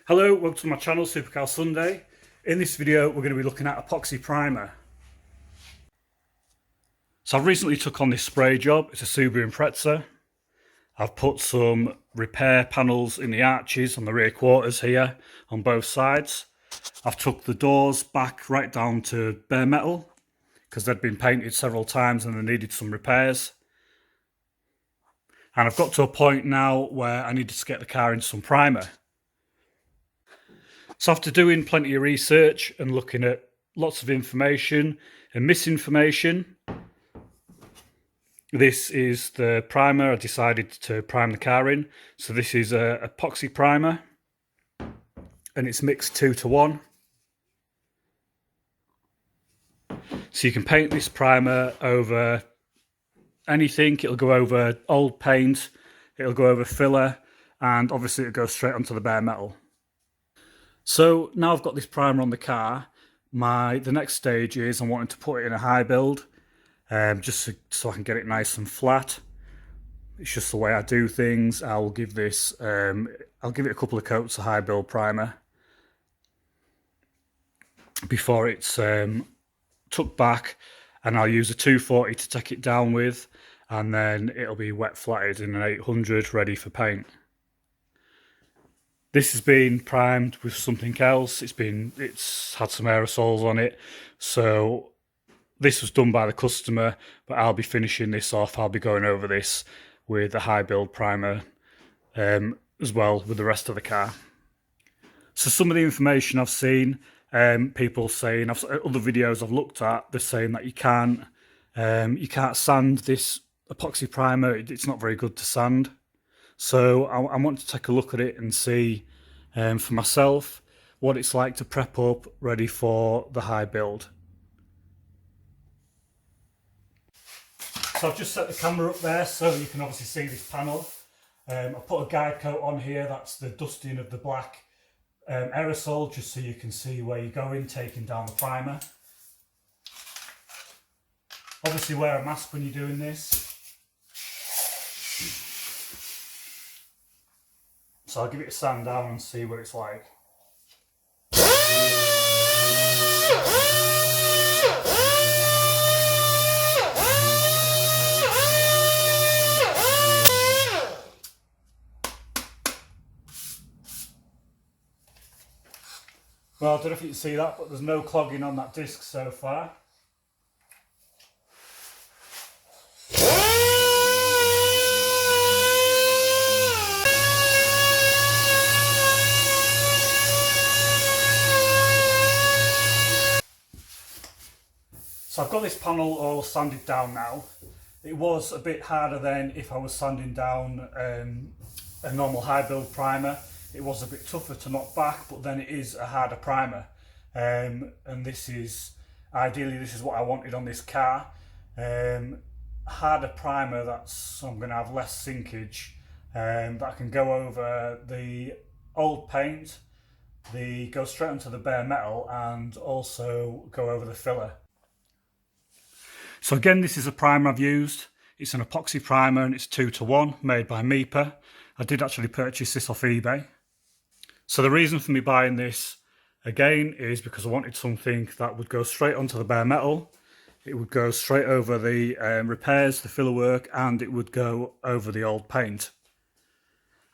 Hello, welcome to my channel, Supercar Sunday. In this video, we're going to be looking at epoxy primer. So I've recently took on this spray job. It's a Subaru Impreza. I've put some repair panels in the arches on the rear quarters here on both sides. I've took the doors back right down to bare metal because they'd been painted several times and they needed some repairs. And I've got to a point now where I needed to get the car into some primer. So after doing plenty of research and looking at lots of information and misinformation, this is the primer I decided to prime the car in. So this is a epoxy primer and it's mixed 2:1. So you can paint this primer over anything. It'll go over old paint, it'll go over filler, and obviously it'll go straight onto the bare metal. So now I've got this primer on the car, the next stage is I'm wanting to put it in a high build, just so I can get it nice and flat. It's just the way I do things. I'll give this, I'll give it a couple of coats of high build primer before it's tucked back, and I'll use a 240 to take it down with, and then it'll be wet flatted in an 800 ready for paint. This has been primed with something else. It's had some aerosols on it. So this was done by the customer, but I'll be finishing this off. I'll be going over this with a high build primer as well with the rest of the car. So some of the information I've seen, people saying, other videos I've looked at, they're saying that you can't sand this epoxy primer. It's not very good to sand. So I want to take a look at it and see for myself what it's like to prep up ready for the high build. So I've just set the camera up there so you can obviously see this panel. I've put a guide coat on here, that's the dusting of the black aerosol, just so you can see where you're going, taking down the primer. Obviously wear a mask when you're doing this. So I'll give it a sand down and see what it's like. Well, I don't know if you can see that, but there's no clogging on that disc so far. So I've got this panel all sanded down now. It was a bit harder than if I was sanding down a normal high build primer. It was a bit tougher to knock back, but then it is a harder primer. And this is, ideally this is what I wanted on this car. Harder primer, that's, I'm going to have less sinkage, that I can go over the old paint, go straight onto the bare metal, and also go over the filler. So again, this is a primer I've used. It's an epoxy primer and it's 2:1, made by mipa. I did actually purchase this off eBay. So the reason for me buying this, again, is because I wanted something that would go straight onto the bare metal. It would go straight over the repairs, the filler work, and it would go over the old paint.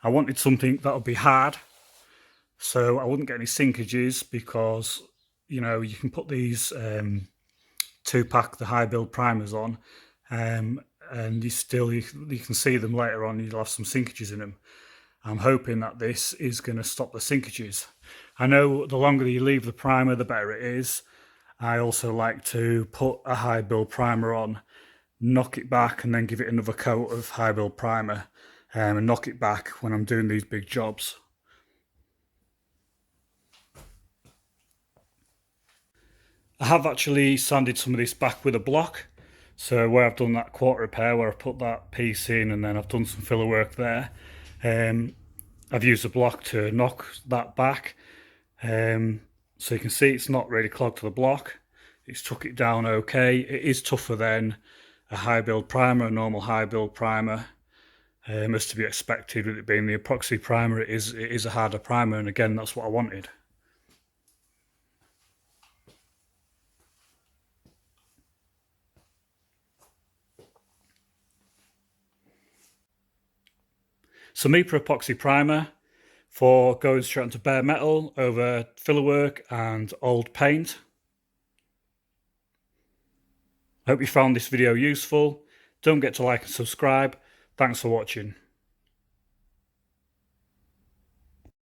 I wanted something that would be hard, so I wouldn't get any sinkages, because, you know, you can put these 2-pack, the high build primers on, and you can see them later on, you'll have some sinkages in them. I'm hoping that this is going to stop the sinkages. I know the longer you leave the primer, the better it is. I also like to put a high build primer on, knock it back, and then give it another coat of high build primer, and knock it back when I'm doing these big jobs. I have actually sanded some of this back with a block. So where I've done that quarter repair, where I've put that piece in and then I've done some filler work there, I've used a block to knock that back. So you can see it's not really clogged to the block. It's took it down okay. It is tougher than a high build primer, a normal high build primer. as to be expected with it being the epoxy primer. It is a harder primer, and again, that's what I wanted. So mipa epoxy primer for going straight onto bare metal over filler work and old paint. I hope you found this video useful. Don't forget to like and subscribe. Thanks for watching.